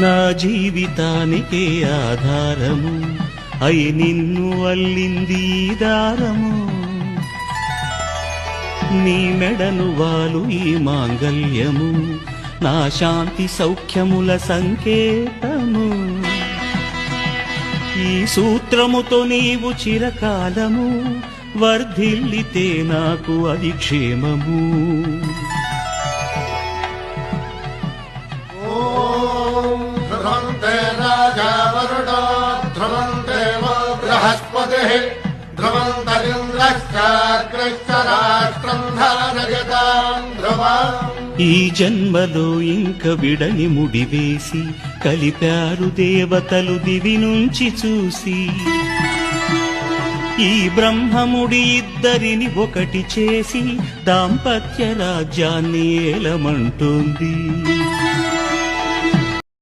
నా జీవితానికే ఆధారము అయి నిన్ను అల్లింది దారము నీ మెడను వాలు ఈ మాంగల్యము నా శాంతి సౌఖ్యముల సంకేతము ఈ సూత్రముతో నీవు చిరకాలము వర్ధిల్లితే నాకు అది క్షేమము ధ్రువంతే రాజా వరుణో ధ్రువంతే బృహస్పతిః ధ్రువంతరింద్రశ్చాగ్రశ్చ రాష్ట్రం ధారయతాం ధ్రువం ఈ జన్మలో ఇంక విడని ముడివేసి కలిపారు దేవతలు దివి నుంచి చూసి ఈ బ్రహ్మముడి ఇద్దరిని ఒకటి చేసి దాంపత్య రాజ్యాన్ని ఏలమంటోంది